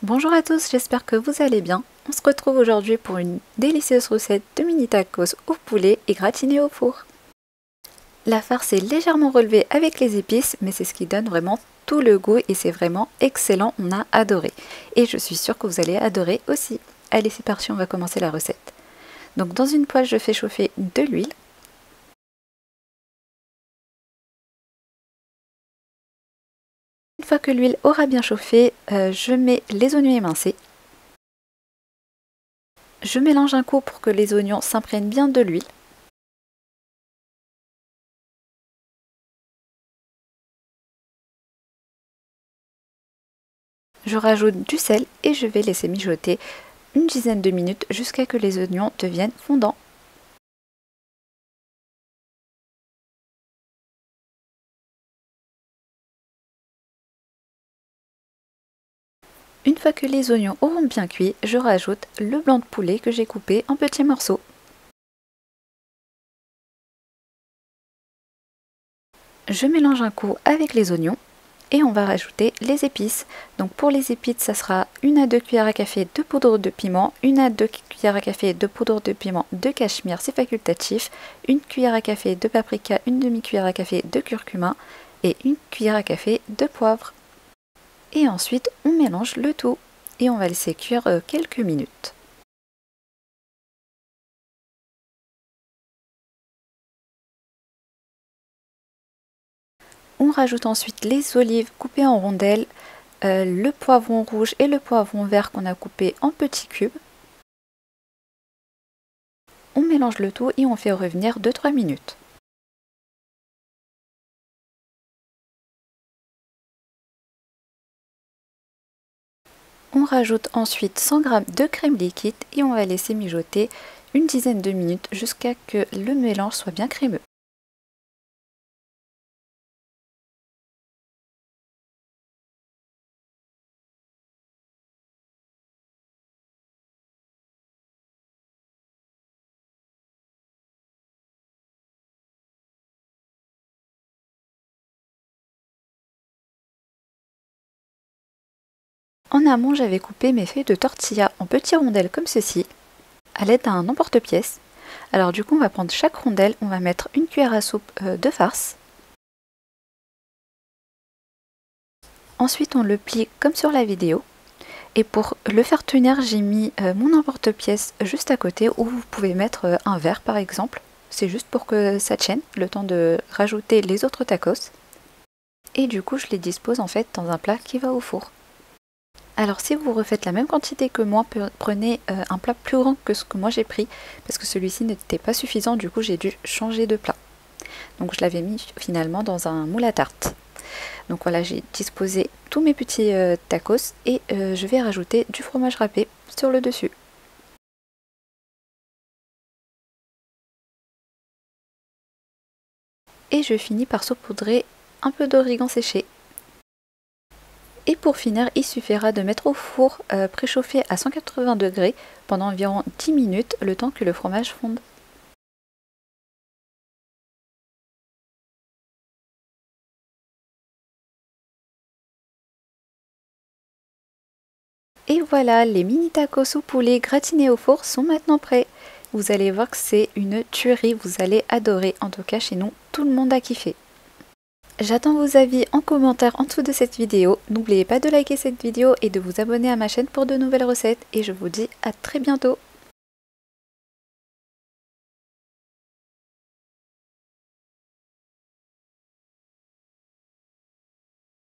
Bonjour à tous, j'espère que vous allez bien. On se retrouve aujourd'hui pour une délicieuse recette de mini tacos au poulet et gratinés au four. La farce est légèrement relevée avec les épices, mais c'est ce qui donne vraiment tout le goût et c'est vraiment excellent, on a adoré. Et je suis sûre que vous allez adorer aussi. Allez, c'est parti, on va commencer la recette. Donc dans une poêle, je fais chauffer de l'huile. Une fois que l'huile aura bien chauffé, je mets les oignons émincés. Je mélange un coup pour que les oignons s'imprègnent bien de l'huile. Je rajoute du sel et je vais laisser mijoter une dizaine de minutes jusqu'à ce que les oignons deviennent fondants. Une fois que les oignons auront bien cuit, je rajoute le blanc de poulet que j'ai coupé en petits morceaux. Je mélange un coup avec les oignons et on va rajouter les épices. Donc pour les épices, ça sera 1 à 2 cuillères à café de poudre de piment, 1 à 2 cuillères à café de poudre de piment de cachemire, c'est facultatif, 1 cuillère à café de paprika, 1 demi-cuillère à café de curcuma et 1 cuillère à café de poivre. Et ensuite, on mélange le tout et on va laisser cuire quelques minutes. On rajoute ensuite les olives coupées en rondelles, le poivron rouge et le poivron vert qu'on a coupé en petits cubes. On mélange le tout et on fait revenir 2-3 minutes. On rajoute ensuite 100 g de crème liquide et on va laisser mijoter une dizaine de minutes jusqu'à ce que le mélange soit bien crémeux. En amont, j'avais coupé mes feuilles de tortilla en petites rondelles comme ceci, à l'aide d'un emporte-pièce. Alors du coup, on va prendre chaque rondelle, on va mettre une cuillère à soupe de farce. Ensuite, on le plie comme sur la vidéo. Et pour le faire tenir, j'ai mis mon emporte-pièce juste à côté où vous pouvez mettre un verre par exemple. C'est juste pour que ça tienne, le temps de rajouter les autres tacos. Et du coup, je les dispose en fait dans un plat qui va au four. Alors si vous refaites la même quantité que moi, prenez un plat plus grand que ce que moi j'ai pris, parce que celui-ci n'était pas suffisant, du coup j'ai dû changer de plat. Donc je l'avais mis finalement dans un moule à tarte. Donc voilà, j'ai disposé tous mes petits tacos et je vais rajouter du fromage râpé sur le dessus. Et je finis par saupoudrer un peu d'origan séché. Et pour finir, il suffira de mettre au four préchauffé à 180 degrés pendant environ 10 minutes, le temps que le fromage fonde. Et voilà, les mini tacos au poulet gratinés au four sont maintenant prêts. Vous allez voir que c'est une tuerie, vous allez adorer. En tout cas, chez nous, tout le monde a kiffé. J'attends vos avis en commentaire en dessous de cette vidéo. N'oubliez pas de liker cette vidéo et de vous abonner à ma chaîne pour de nouvelles recettes. Et je vous dis à très bientôt.